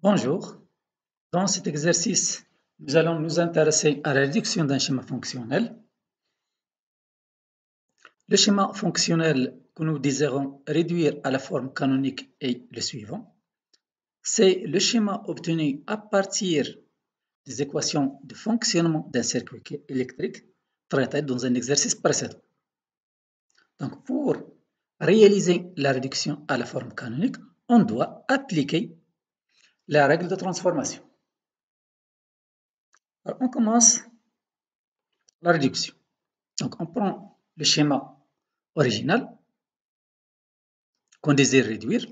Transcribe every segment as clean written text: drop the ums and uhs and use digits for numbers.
Bonjour, dans cet exercice, nous allons nous intéresser à la réduction d'un schéma fonctionnel. Le schéma fonctionnel que nous désirons réduire à la forme canonique est le suivant. C'est le schéma obtenu à partir des équations de fonctionnement d'un circuit électrique traitées dans un exercice précédent. Donc, pour réaliser la réduction à la forme canonique, on doit appliquer la règle de transformation. Alors, on commence la réduction. Donc, on prend le schéma original qu'on désire réduire.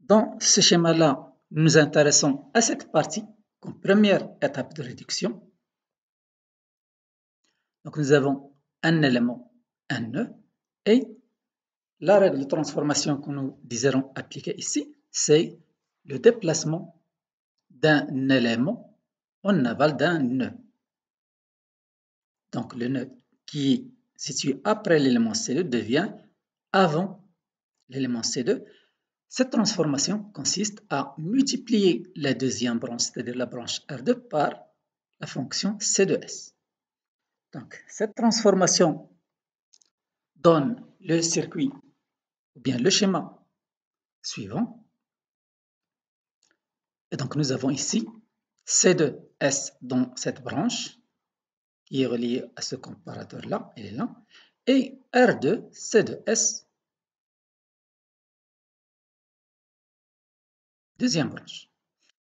Dans ce schéma-là, nous nous intéressons à cette partie comme première étape de réduction. Donc, nous avons un élément, un nœud, et la règle de transformation que nous désirons appliquer ici, c'est le déplacement d'un élément en aval d'un nœud. Donc, le nœud qui est situé après l'élément C2 devient avant l'élément C2. Cette transformation consiste à multiplier la deuxième branche, c'est-à-dire la branche R2, par la fonction C de S. Donc, cette transformation donne le circuit, ou bien le schéma suivant. Et donc, nous avons ici C de S dans cette branche, qui est reliée à ce comparateur-là, elle est là, et R2, C de S, deuxième branche.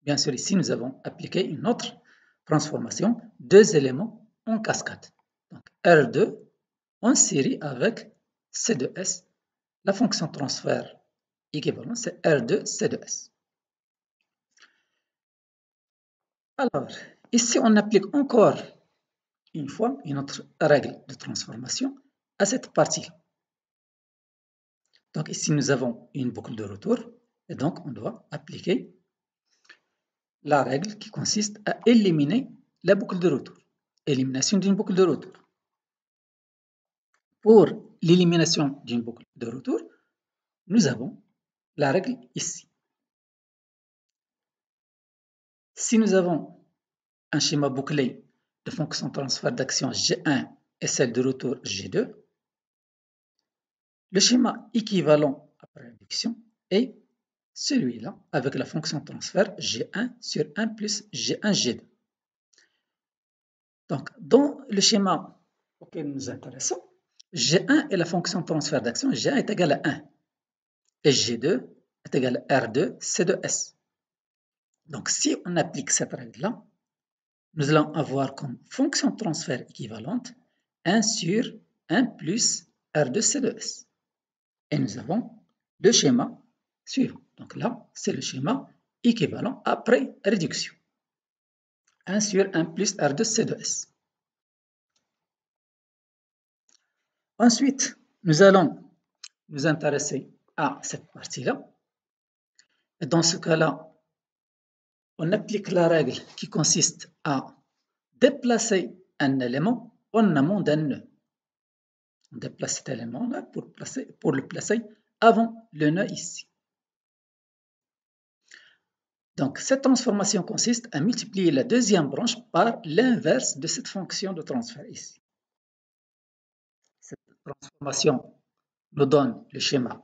Bien sûr, ici, nous avons appliqué une autre transformation, deux éléments en cascade. Donc, R2 en série avec C de S. La fonction transfert équivalente, c'est R2 C de S. Alors, ici, on applique encore une fois une autre règle de transformation à cette partie. Donc, ici, nous avons une boucle de retour et donc on doit appliquer la règle qui consiste à éliminer la boucle de retour. Élimination d'une boucle de retour. Pour l'élimination d'une boucle de retour, nous avons la règle ici. Si nous avons un schéma bouclé de fonction transfert d'action G1 et celle de retour G2, le schéma équivalent après réduction est celui-là avec la fonction transfert G1 sur 1 plus G1 G2. Donc, dans le schéma auquel nous nous intéressons, G1 est la fonction transfert d'action, G1 est égal à 1 et G2 est égal à R2 C de S. Donc, si on applique cette règle-là, nous allons avoir comme fonction transfert équivalente 1 sur 1 plus R2 C de S. Et nous avons le schéma suivant. Donc là, c'est le schéma équivalent après réduction. 1 sur 1 plus R2 C de S. Ensuite, nous allons nous intéresser à cette partie-là. Et dans ce cas-là, on applique la règle qui consiste à déplacer un élément en amont d'un nœud. On déplace cet élément-là pour le placer avant le nœud ici. Donc, cette transformation consiste à multiplier la deuxième branche par l'inverse de cette fonction de transfert ici. Cette transformation nous donne le schéma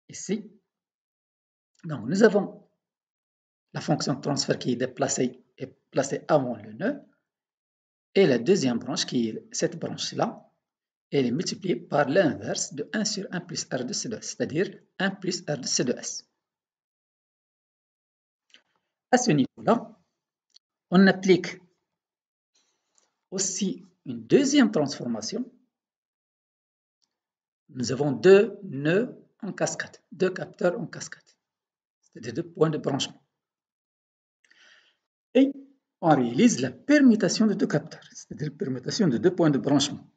ici. Donc, nous avons la fonction de transfert qui est déplacée et placée avant le nœud. Et la deuxième branche qui est cette branche-là, elle est multipliée par l'inverse de 1 sur 1 plus R de C de S, c'est-à-dire 1 plus R de C de S. À ce niveau-là, on applique aussi une deuxième transformation. Nous avons deux nœuds en cascade, deux capteurs en cascade, c'est-à-dire deux points de branchement. Et on réalise la permutation de deux capteurs, c'est-à-dire la permutation de deux points de branchement.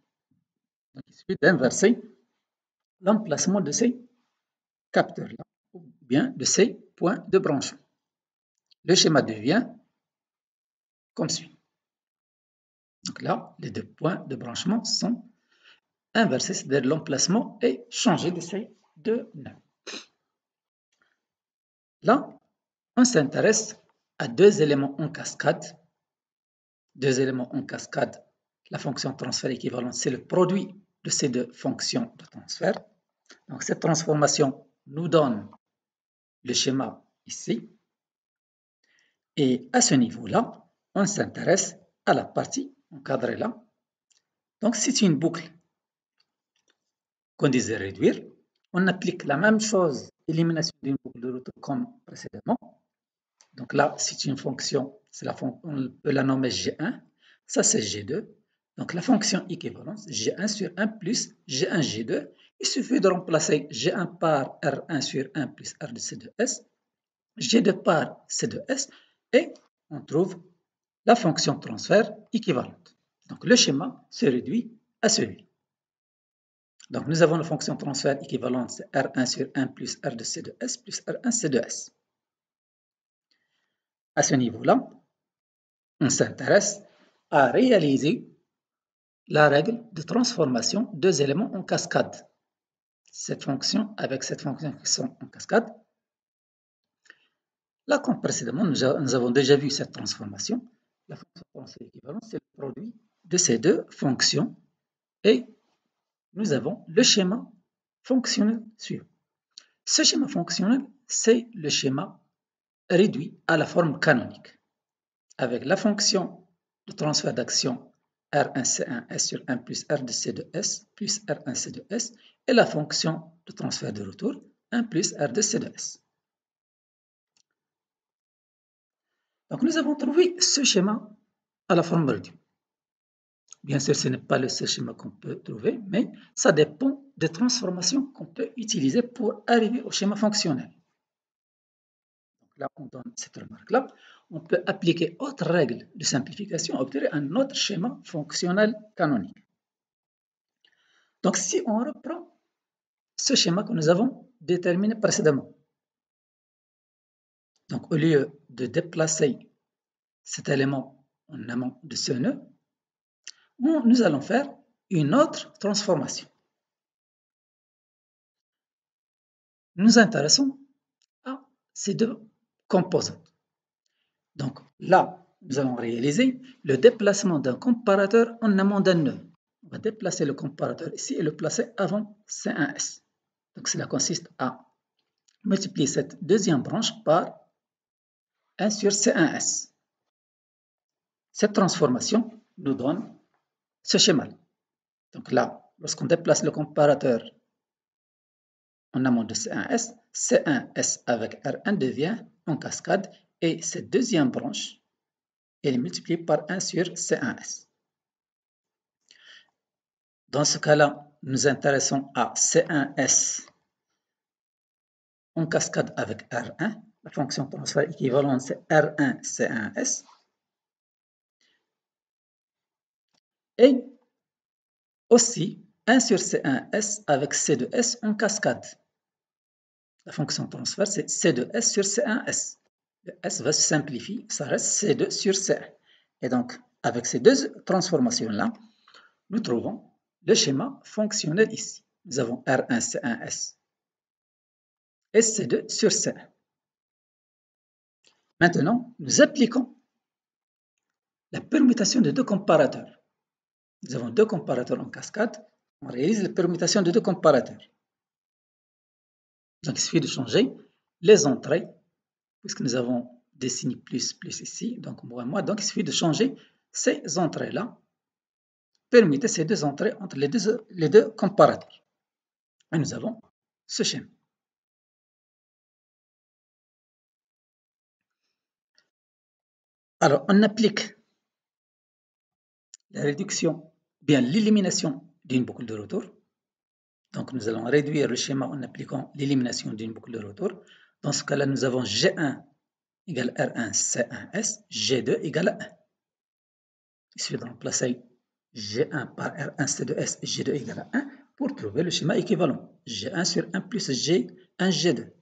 Donc, il suffit d'inverser l'emplacement de ces capteurs-là, ou bien de ces points de branchement. Le schéma devient comme suit. Donc là, les deux points de branchement sont inversés, c'est-à-dire l'emplacement est changé de ces deux nœuds. Là, on s'intéresse à deux éléments en cascade. Deux éléments en cascade. La fonction transfert équivalente, c'est le produit de ces deux fonctions de transfert. Donc, cette transformation nous donne le schéma ici. Et à ce niveau-là, on s'intéresse à la partie encadrée là. Donc, c'est une boucle qu'on désire réduire. On applique la même chose, élimination d'une boucle de retour comme précédemment. Donc là, c'est une fonction, on peut la nommer G1. Ça, c'est G2. Donc la fonction équivalence, G1 sur 1 plus G1, G2. Il suffit de remplacer G1 par R1 sur 1 plus R de C2S, G2 par C2S, et on trouve la fonction transfert équivalente. Donc le schéma se réduit à celui. Donc nous avons la fonction transfert équivalente, c'est R1 sur 1 plus R de C2S plus R1 C2S. À ce niveau-là, on s'intéresse à réaliser la règle de transformation deux éléments en cascade. Cette fonction avec cette fonction qui sont en cascade. Là, comme précédemment, nous avons déjà vu cette transformation. La fonction transfert équivalente, c'est le produit de ces deux fonctions. Et nous avons le schéma fonctionnel suivant. Ce schéma fonctionnel, c'est le schéma réduit à la forme canonique, avec la fonction de transfert d'action R1C1S sur 1 plus R de C2S plus R1C2S et la fonction de transfert de retour 1 plus R de C2S. Donc nous avons trouvé ce schéma à la forme réduite. Bien sûr, ce n'est pas le seul schéma qu'on peut trouver, mais ça dépend des transformations qu'on peut utiliser pour arriver au schéma fonctionnel. Donc là, on donne cette remarque-là. On peut appliquer autre règle de simplification, obtenir un autre schéma fonctionnel canonique. Donc, si on reprend ce schéma que nous avons déterminé précédemment, donc au lieu de déplacer cet élément en amont de ce nœud, nous allons faire une autre transformation. Nous nous intéressons à ces deux composantes. Donc là, nous allons réaliser le déplacement d'un comparateur en amont d'un nœud. On va déplacer le comparateur ici et le placer avant C1S. Donc cela consiste à multiplier cette deuxième branche par 1 sur C1S. Cette transformation nous donne ce schéma. Donc là, lorsqu'on déplace le comparateur en amont de C1S, C1S avec R1 devient en cascade et cette deuxième branche elle est multipliée par 1 sur C1S. Dans ce cas-là, nous nous intéressons à C1S en cascade avec R1. La fonction transfert équivalente, c'est R1 C1S. Et aussi 1 sur C1S avec C2S en cascade. La fonction transfert, c'est C2S sur C1S. Le S va se simplifier, ça reste C2 sur C1. Et donc, avec ces deux transformations-là, nous trouvons le schéma fonctionnel ici. Nous avons R1 C1S et C2 sur C1. Maintenant, nous appliquons la permutation de deux comparateurs. Nous avons deux comparateurs en cascade. On réalise la permutation de deux comparateurs. Donc, il suffit de changer les entrées, puisque nous avons des signes plus ici, donc moins. Donc, il suffit de changer ces entrées-là, permuter ces deux entrées entre les deux comparateurs. Et nous avons ce schéma. Alors, on applique la réduction, bien l'élimination d'une boucle de retour. Donc, nous allons réduire le schéma en appliquant l'élimination d'une boucle de retour. Dans ce cas-là, nous avons G1 égale R1 C1S, G2 égale 1. Il suffit de remplacer G1 par R1 C2S et G2 égale 1 pour trouver le schéma équivalent. G1 sur 1 plus G1 G2.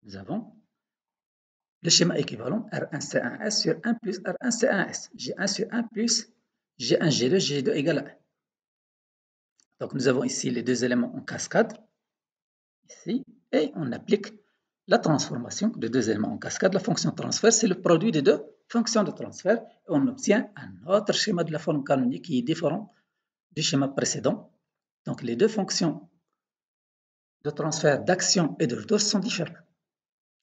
Nous avons le schéma équivalent R1 C1S sur 1 plus R1 C1S. G1 sur 1 plus G1 G2, G2 égale 1. Donc nous avons ici les deux éléments en cascade, ici, et on applique la transformation de deux éléments en cascade. La fonction transfert, c'est le produit des deux fonctions de transfert. Et on obtient un autre schéma de la forme canonique qui est différent du schéma précédent. Donc, les deux fonctions de transfert d'action et de retour sont différentes.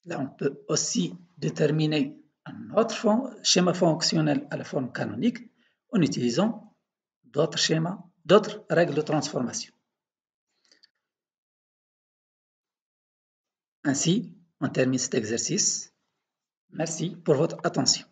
Là, on peut aussi déterminer un autre schéma fonctionnel à la forme canonique en utilisant d'autres schémas, d'autres règles de transformation. Ainsi, on termine cet exercice. Merci pour votre attention.